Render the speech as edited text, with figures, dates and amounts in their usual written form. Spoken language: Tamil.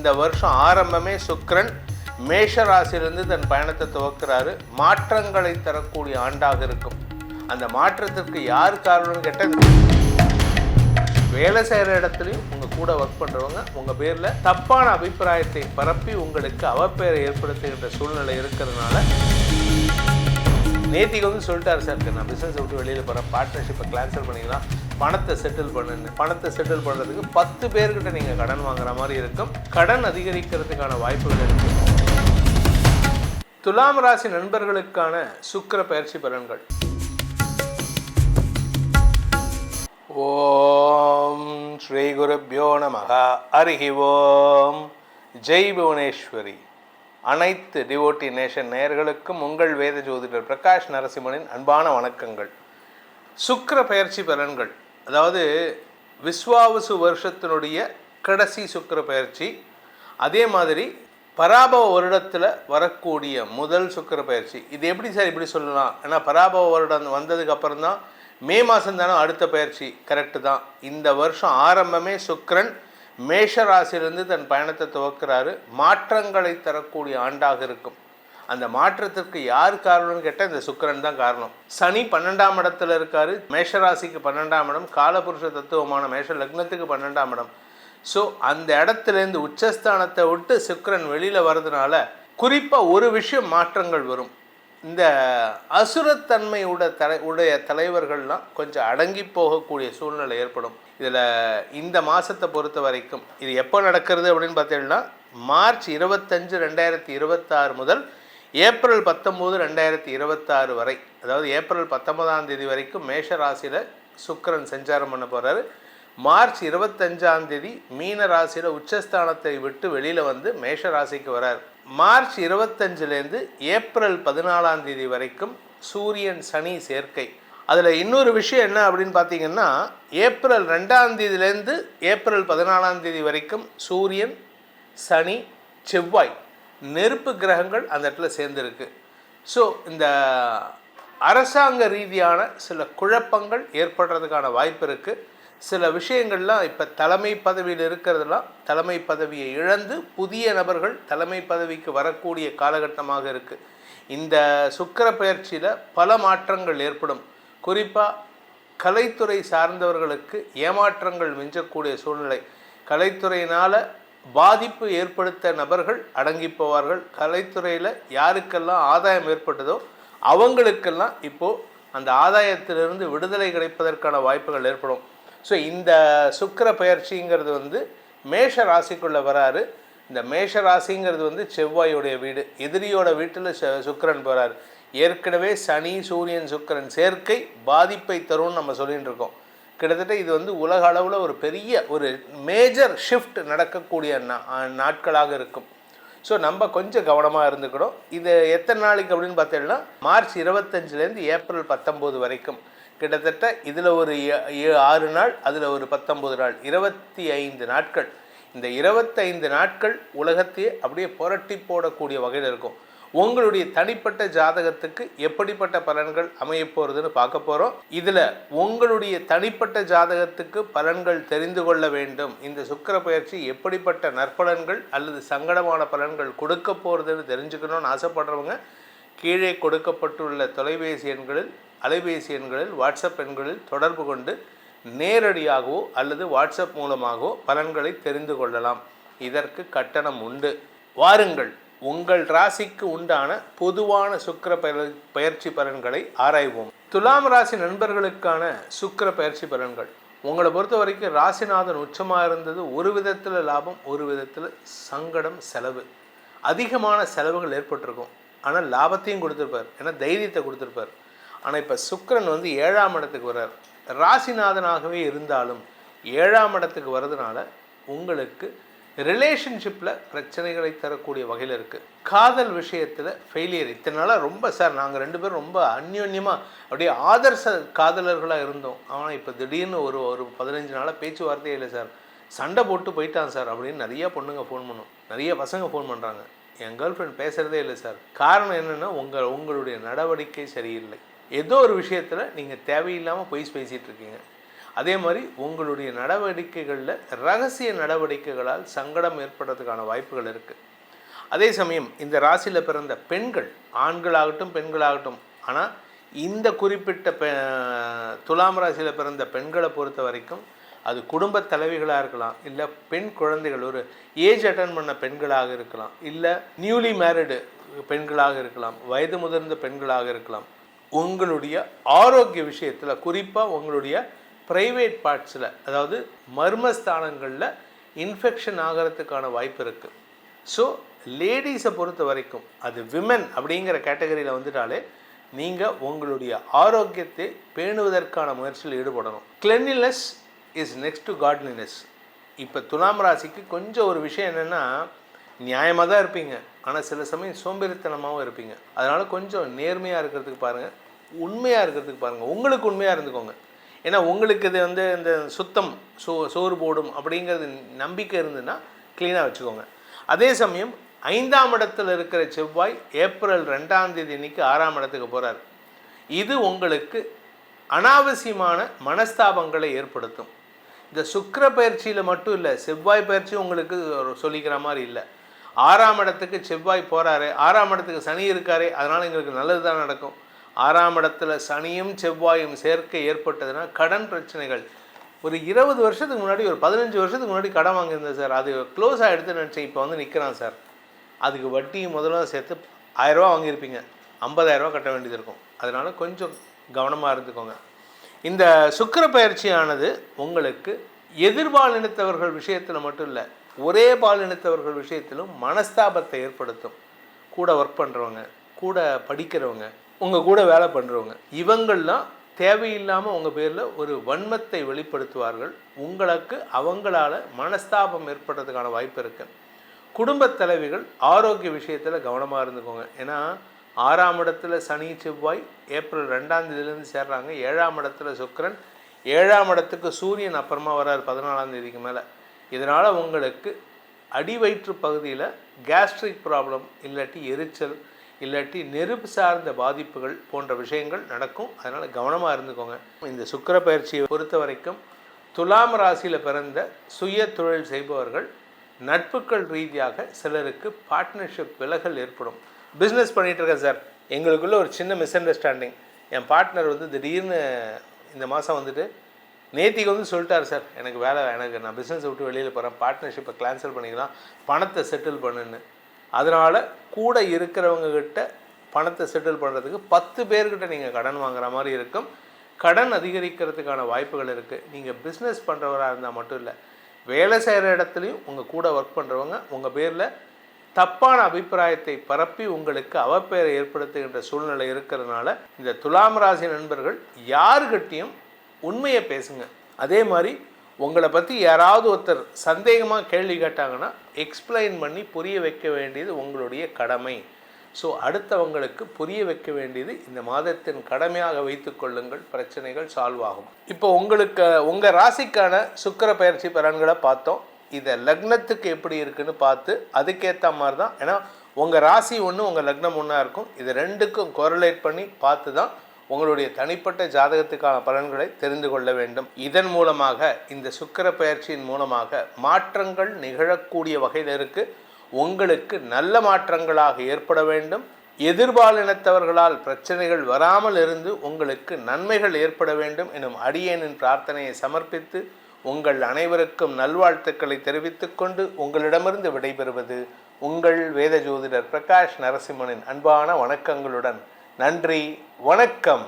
இந்த வருஷம் ஆரம்பமே சுக்கிரன் மேஷ ராசியிலிருந்து தன் பயணத்தை துவக்கிறாரு. மாற்றங்களை தரக்கூடிய ஆண்டாக இருக்கும். அந்த மாற்றத்திற்கு யார் காரணம்னு கேட்டால், வேலை செய்கிற இடத்துலையும் உங்கள் கூட ஒர்க் பண்ணுறவங்க உங்கள் பேரில் தப்பான அபிப்பிராயத்தை பரப்பி உங்களுக்கு அவப்பெயரை ஏற்படுத்துகின்ற சூழ்நிலை இருக்கிறதுனால, நேத்திக்கு வந்து சொல்லிட்டாரு சார், நான் பிஸ்னஸ் விட்டு வெளியில் போகிறேன், பார்ட்னர்ஷிப்பை கேன்சல் பண்ணிக்கலாம், பணத்தை செட்டில் பண்ணுன்னு. பணத்தை செட்டில் பண்ணுறதுக்கு 10 பேர்கிட்ட நீங்கள் கடன் வாங்குற மாதிரி இருக்கும். கடன் அதிகரிக்கிறதுக்கான வாய்ப்புகள் இருக்குது. துலாம் ராசி நண்பர்களுக்கான சுக்கிர பயிற்சி பலன்கள். ஓம் ஸ்ரீ குருப்யோ நமஹ. ஹரிஹி ஓம். ஜெய் புவனேஸ்வரி. அனைத்து டிவோட்டி நேஷன் நேயர்களுக்கும் உங்கள் வேத ஜோதிடர் பிரகாஷ் நரசிம்மனின் அன்பான வணக்கங்கள். சுக்கிர பயிற்சி பலன்கள், அதாவது விஸ்வாவசு வருஷத்தினுடைய கடைசி சுக்கிர பயிற்சி. அதே மாதிரி பராபவ வருடத்தில் வரக்கூடிய முதல் சுக்கிர பயிற்சி. இது எப்படி சார் இப்படி சொல்லலாம்? ஏன்னா பராபவ வருடம் வந்ததுக்கு அப்புறம் தான் மே மாதம் தானே அடுத்த பயிற்சி. கரெக்டு தான். இந்த வருஷம் ஆரம்பமே சுக்கிரன் மேஷ ராசியிலிருந்து தன் பயணத்தை துவக்கிறாரு. மாற்றங்களை தரக்கூடிய ஆண்டாக இருக்கும். அந்த மாற்றத்திற்கு யார் காரணம்னு கேட்டால் இந்த சுக்கிரன் தான் காரணம். சனி 12ஆம் இடத்துல இருக்காரு. மேஷ ராசிக்கு 12ஆம் இடம், காலபுருஷ தத்துவமான மேஷ லக்னத்துக்கு 12ஆம் இடம். ஸோ அந்த இடத்துலேருந்து உச்சஸ்தானத்தை விட்டு சுக்கிரன் வெளியில் வர்றதுனால குறிப்பாக ஒரு விஷயம் மாற்றங்கள் வரும். இந்த அசுரத்தன்மை உடைய தலைவர்கள்லாம் கொஞ்சம் அடங்கி போகக்கூடிய சூழ்நிலை ஏற்படும். இதில் இந்த மாதத்தை பொறுத்த வரைக்கும் இது எப்போ நடக்கிறது அப்படின்னு பார்த்தீங்கன்னா, மார்ச் 25, 2026 முதல் ஏப்ரல் 19, 2026 வரை, அதாவது ஏப்ரல் 19ஆம் தேதி வரைக்கும் மேஷ ராசியில் சுக்கிரன் சஞ்சாரம் பண்ண போகிறாரு. மார்ச் 25ஆம் தேதி மீன ராசியில் உச்சஸ்தானத்தை விட்டு வெளியில் வந்து மேஷ ராசிக்கு வரார். மார்ச் 25லேருந்து ஏப்ரல் 14ஆம் தேதி வரைக்கும் சூரியன் சனி சேர்க்கை. அதில் இன்னொரு விஷயம் என்ன அப்படின்னு பார்த்தீங்கன்னா, ஏப்ரல் 2ஆம் தேதியிலேருந்து ஏப்ரல் 14ஆம் தேதி வரைக்கும் சூரியன் சனி செவ்வாய் நெருப்பு கிரகங்கள் அந்த இடத்துல சேர்ந்துருக்கு. ஸோ இந்த அரசாங்க ரீதியான சில குழப்பங்கள் ஏற்படுறதுக்கான வாய்ப்பு இருக்குது. சில விஷயங்கள்லாம் இப்போ தலைமை பதவியில் இருக்கிறதெல்லாம் தலைமை பதவியை இழந்து புதிய நபர்கள் தலைமை பதவிக்கு வரக்கூடிய காலகட்டமாக இருக்குது. இந்த சுக்கிர பயிற்சியில் பல மாற்றங்கள் ஏற்படும். குறிப்பாக கலைத்துறை சார்ந்தவர்களுக்கு ஏமாற்றங்கள் மிஞ்சக்கூடிய சூழ்நிலை. கலைத்துறையினால் பாதிப்பு ஏற்படுத்த நபர்கள் அடங்கி போவார்கள். கலைத்துறையில் யாருக்கெல்லாம் ஆதாயம் ஏற்பட்டதோ அவங்களுக்கெல்லாம் இப்போது அந்த ஆதாயத்திலிருந்து விடுதலை கிடைப்பதற்கான வாய்ப்புகள் ஏற்படும். ஸோ இந்த சுக்கிர பயிற்சிங்கிறது வந்து மேஷ ராசிக்குள்ளே வராரு. இந்த மேஷ ராசிங்கிறது வந்து செவ்வாயோடைய வீடு. எதிரியோட வீட்டில் சுக்கிரன் போகிறார். ஏற்கனவே சனி சூரியன் சுக்கிரன் சேர்க்கை பாதிப்பை தரும்னு நம்ம சொல்லிகிட்டு இருக்கோம். கிட்டத்தட்ட இது வந்து உலக அளவில் ஒரு பெரிய ஒரு மேஜர் ஷிஃப்ட் நடக்கக்கூடிய நாட்களாக இருக்கும். ஸோ நம்ம கொஞ்சம் கவனமாக இருந்துக்கணும். இது எத்தனை நாளைக்கு அப்படின்னு பார்த்தீங்கன்னா, மார்ச் 25லேருந்து ஏப்ரல் 19 வரைக்கும். கிட்டத்தட்ட இதில் ஒரு 6 நாள், அதில் ஒரு 19 நாள், 25 நாட்கள். இந்த 25 நாட்கள் உலகத்தையே அப்படியே புரட்டி போடக்கூடிய வகையில் இருக்கும். உங்களுடைய தனிப்பட்ட ஜாதகத்துக்கு எப்படிப்பட்ட பலன்கள் அமைய போகிறதுன்னு பார்க்க போகிறோம். இதில் உங்களுடைய தனிப்பட்ட ஜாதகத்துக்கு பலன்கள் தெரிந்து கொள்ள வேண்டும். இந்த சுக்கிர பயிற்சி எப்படிப்பட்ட நற்பலன்கள் அல்லது சங்கடமான பலன்கள் கொடுக்க போகிறதுன்னு தெரிஞ்சுக்கணும்னு ஆசைப்படுறவங்க கீழே கொடுக்கப்பட்டுள்ள தொலைபேசி எண்களில், அலைபேசி எண்களில், வாட்ஸ்அப் எண்களில் தொடர்பு கொண்டு நேரடியாகவோ அல்லது வாட்ஸ்அப் மூலமாகவோ பலன்களை தெரிந்து கொள்ளலாம். இதற்கு கட்டணம் உண்டு. வாருங்கள், உங்கள் ராசிக்கு உண்டான பொதுவான சுக்கிர பயிற்சி பலன்களை ஆராய்வோம். துலாம் ராசி நண்பர்களுக்கான சுக்கிர பயிற்சி பலன்கள். உங்களை பொறுத்த வரைக்கும் ராசிநாதன் உச்சமாக இருந்தது ஒரு விதத்தில் லாபம், ஒரு விதத்தில் சங்கடம், செலவு. அதிகமான செலவுகள் ஏற்பட்டிருக்கும். ஆனால் லாபத்தையும் கொடுத்துருப்பார், ஏன்னா தைரியத்தை கொடுத்துருப்பார். ஆனால் இப்போ சுக்கிரன் வந்து 7ஆம் இடத்துக்கு வர்றார். ராசிநாதனாகவே இருந்தாலும் 7ஆம் இடத்துக்கு வர்றதுனால உங்களுக்கு ரிலேஷன்ஷிப்பில் பிரச்சனைகளை தரக்கூடிய வகையில் இருக்குது. காதல் விஷயத்தில் ஃபெயிலியர். இத்தனை நாளாக ரொம்ப சார் நாங்கள் 2 பேரும் ரொம்ப அந்யோன்யமாக அப்படியே ஆதர்ச காதலர்களாக இருந்தோம். ஆனால் இப்போ திடீர்னு ஒரு 15 நாளாக பேச்சுவார்த்தையே இல்லை சார், சண்டை போட்டு போயிட்டான் சார் அப்படின்னு நிறையா பொண்ணுங்க ஃபோன் பண்ணும், நிறைய பசங்க ஃபோன் பண்ணுறாங்க. என் கேர்ள் ஃப்ரெண்ட் பேசுகிறதே இல்லை சார். காரணம் என்னென்னா உங்களுடைய நடவடிக்கை சரியில்லை. ஏதோ ஒரு விஷயத்தில் நீங்கள் தேவையில்லாமல் பொய் பேசிகிட்டு இருக்கீங்க. அதே மாதிரி உங்களுடைய நடவடிக்கைகளில் ரகசிய நடவடிக்கைகளால் சங்கடம் ஏற்படுறதுக்கான வாய்ப்புகள் இருக்குது. அதே சமயம் இந்த ராசியில் பிறந்த பெண்கள், ஆண்களாகட்டும் பெண்களாகட்டும், ஆனால் இந்த குறிப்பிட்ட துலாம் ராசியில் பிறந்த பெண்களை பொறுத்த வரைக்கும் அது குடும்ப தலைவிகளாக இருக்கலாம், இல்லை பெண் குழந்தைகள் ஒரு ஏஜ் அட்டன் பண்ண பெண்களாக இருக்கலாம், இல்லை நியூலி மேரிடு பெண்களாக இருக்கலாம், வயது முதிர்ந்த பெண்களாக இருக்கலாம். உங்களுடைய ஆரோக்கிய விஷயத்தில், குறிப்பாக உங்களுடைய ப்ரைவேட் பார்ட்ஸில், அதாவது மர்மஸ்தானங்களில் இன்ஃபெக்ஷன் ஆகிறதுக்கான வாய்ப்பு இருக்குது. ஸோ லேடிஸை பொறுத்த வரைக்கும், அது விமன் அப்படிங்கிற கேட்டகரியில் வந்துட்டாலே நீங்கள் உங்களுடைய ஆரோக்கியத்தை பேணுவதற்கான முயற்சியில் ஈடுபடணும். Cleanliness is next to godliness. இப்போ துலாம் ராசிக்கு கொஞ்சம் ஒரு விஷயம் என்னென்னா, நியாயமாக தான் இருப்பீங்க, ஆனால் சில சமயம் சோம்பேறித்தனமாகவும் இருப்பீங்க. அதனால் கொஞ்சம் நேர்மையாக இருக்கிறதுக்கு பாருங்கள், உண்மையாக இருக்கிறதுக்கு பாருங்கள், உங்களுக்கு உண்மையாக இருந்துக்கோங்க. ஏன்னா உங்களுக்கு இது இந்த சுத்தம் சோறு போடும் அப்படிங்கிறது நம்பிக்கை இருந்துன்னா க்ளீனாக வச்சுக்கோங்க. அதே சமயம் 5ஆம் இடத்தில் இருக்கிற செவ்வாய் ஏப்ரல் 2ஆம் தேதி அன்னைக்கு 6ஆம் இடத்துக்கு போகிறார். இது உங்களுக்கு அனாவசியமான மனஸ்தாபங்களை ஏற்படுத்தும். இந்த சுக்கிர பயிற்சியில் மட்டும் இல்லை, செவ்வாய் பயிற்சி உங்களுக்கு சொல்லிக்கிற மாதிரி இல்லை. 6ஆம் இடத்துக்கு செவ்வாய் போகிறாரு, 6ஆம் இடத்துக்கு சனி இருக்காரு, அதனால் எங்களுக்கு நல்லது தான் நடக்கும். 6ஆம் இடத்துல சனியும் செவ்வாயும் சேர்க்கை ஏற்பட்டதுன்னா கடன் பிரச்சனைகள். ஒரு 20 வருஷத்துக்கு முன்னாடி, ஒரு 15 வருஷத்துக்கு முன்னாடி கடன் வாங்கியிருந்தேன் சார், அது க்ளோஸ் ஆகிடுதுன்னு நினச்சேன், இப்போ நிற்கிறான் சார். அதுக்கு வட்டி முதல்ல சேர்த்து 1000 ரூபா வாங்கியிருப்பீங்க, 50,000 ரூபா கட்ட வேண்டியது இருக்கும். அதனால் கொஞ்சம் கவனமாக இருந்துக்கோங்க. இந்த சுக்கிர பயிற்சியானது உங்களுக்கு எதிர்பாலினத்தவர்கள் விஷயத்தில் மட்டும் இல்லை, ஒரே பாலினத்தவர்கள் விஷயத்திலும் மனஸ்தாபத்தை ஏற்படுத்தும். கூட ஒர்க் பண்ணுறவங்க, கூட படிக்கிறவங்க, உங்கள் கூட வேலை பண்ணுறவங்க, இவங்கள்லாம் தேவையில்லாமல் உங்கள் பேரில் ஒரு வன்மத்தை வெளிப்படுத்துவார்கள். உங்களுக்கு அவங்களால மனஸ்தாபம் ஏற்படுறதுக்கான வாய்ப்பு இருக்குது. குடும்பத் தலைவிகள் ஆரோக்கிய விஷயத்தில் கவனமாக இருந்துக்கோங்க. ஏன்னா 6ஆம் இடத்துல சனி செவ்வாய் ஏப்ரல் 2ஆம் தேதியிலேருந்து சேர்றாங்க. 7ஆம் இடத்துல சுக்கிரன், 7ஆம் இடத்துக்கு சூரியன் அப்புறமா வரார் 14ஆம் தேதிக்கு மேலே. இதனால் உங்களுக்கு அடிவயிற்று பகுதியில் கேஸ்ட்ரிக் ப்ராப்ளம், இல்லாட்டி எரிச்சல், இல்லாட்டி நெருப்பு சார்ந்த பாதிப்புகள் போன்ற விஷயங்கள் நடக்கும். அதனால் கவனமாக இருந்துக்கோங்க. இந்த சுக்கிர பயிற்சியை பொறுத்த வரைக்கும் துலாம் ராசியில் பிறந்த சுய தொழில் செய்பவர்கள் நட்புகள் ரீதியாக சிலருக்கு பார்ட்னர்ஷிப் விலகல் ஏற்படும். பிஸ்னஸ் பண்ணிகிட்டு இருக்கேன் சார், எங்களுக்குள்ள ஒரு சின்ன மிஸ் அண்டர்ஸ்டாண்டிங், என் பார்ட்னர் திடீர்னு இந்த மாதம் நேத்திக்கு சொல்லிட்டார் சார், எனக்கு வேலை, நான் பிஸ்னஸ் விட்டு வெளியில் போகிறேன், பார்ட்னர்ஷிப்பை கேன்சல் பண்ணிக்கலாம், பணத்தை செட்டில் பண்ணுன்னு. அதனால் கூட இருக்கிறவங்கக்கிட்ட பணத்தை செட்டில் பண்ணுறதுக்கு 10 பேர்கிட்ட நீங்கள் கடன் வாங்குற மாதிரி இருக்கும். கடன் அதிகரிக்கிறதுக்கான வாய்ப்புகள் இருக்குது. நீங்கள் பிஸ்னஸ் பண்ணுறவராக இருந்தால் மட்டும் இல்லை, வேலை செய்கிற இடத்துலையும் உங்கள் கூட ஒர்க் பண்ணுறவங்க உங்கள் பேரில் தப்பான அபிப்பிராயத்தை பரப்பி உங்களுக்கு அவப்பெயரை ஏற்படுத்துகின்ற சூழ்நிலை இருக்கிறதுனால இந்த துலாம் ராசி நண்பர்கள் யாருக்கிட்டையும் உண்மையை பேசுங்க. அதே மாதிரி உங்களை பற்றி யாராவது ஒருத்தர் சந்தேகமாக கேள்வி கேட்டாங்கன்னா எக்ஸ்பிளைன் பண்ணி புரிய வைக்க வேண்டியது உங்களுடைய கடமை. ஸோ அடுத்தவங்களுக்கு புரிய வைக்க வேண்டியது இந்த மாதத்தின் கடமையாக வைத்து கொள்ளுங்கள், பிரச்சனைகள் சால்வ் ஆகும். இப்போ உங்களுக்கு உங்கள் ராசிக்கான சுக்கிர பயிற்சி பலன்களை பார்த்தோம். இதை லக்னத்துக்கு எப்படி இருக்குன்னு பார்த்து அதுக்கேற்ற மாதிரி தான், ஏன்னா உங்கள் ராசி ஒன்று உங்கள் லக்னம் ஒன்றா இருக்கும், இது ரெண்டுக்கும் கோரிலேட் பண்ணி பார்த்து தான் உங்களுடைய தனிப்பட்ட ஜாதகத்துக்கான பலன்களை தெரிந்து கொள்ள வேண்டும். இதன் மூலமாக, இந்த சுக்கிர பயிற்சியின் மூலமாக மாற்றங்கள் நிகழக்கூடிய வகையில் இருக்குது. உங்களுக்கு நல்ல மாற்றங்களாக ஏற்பட வேண்டும். எதிர்பாலினத்தவர்களால் பிரச்சனைகள் வராமல் இருந்து உங்களுக்கு நன்மைகள் ஏற்பட வேண்டும் எனும் அடியேனின் பிரார்த்தனையை சமர்ப்பித்து உங்கள் அனைவருக்கும் நல்வாழ்த்துக்களை தெரிவித்துக் கொண்டு உங்களிடமிருந்து விடைபெறுவது உங்கள் வேத ஜோதிடர் பிரகாஷ் நரசிம்மனின் அன்பான வணக்கங்களுடன். நன்றி, வணக்கம்.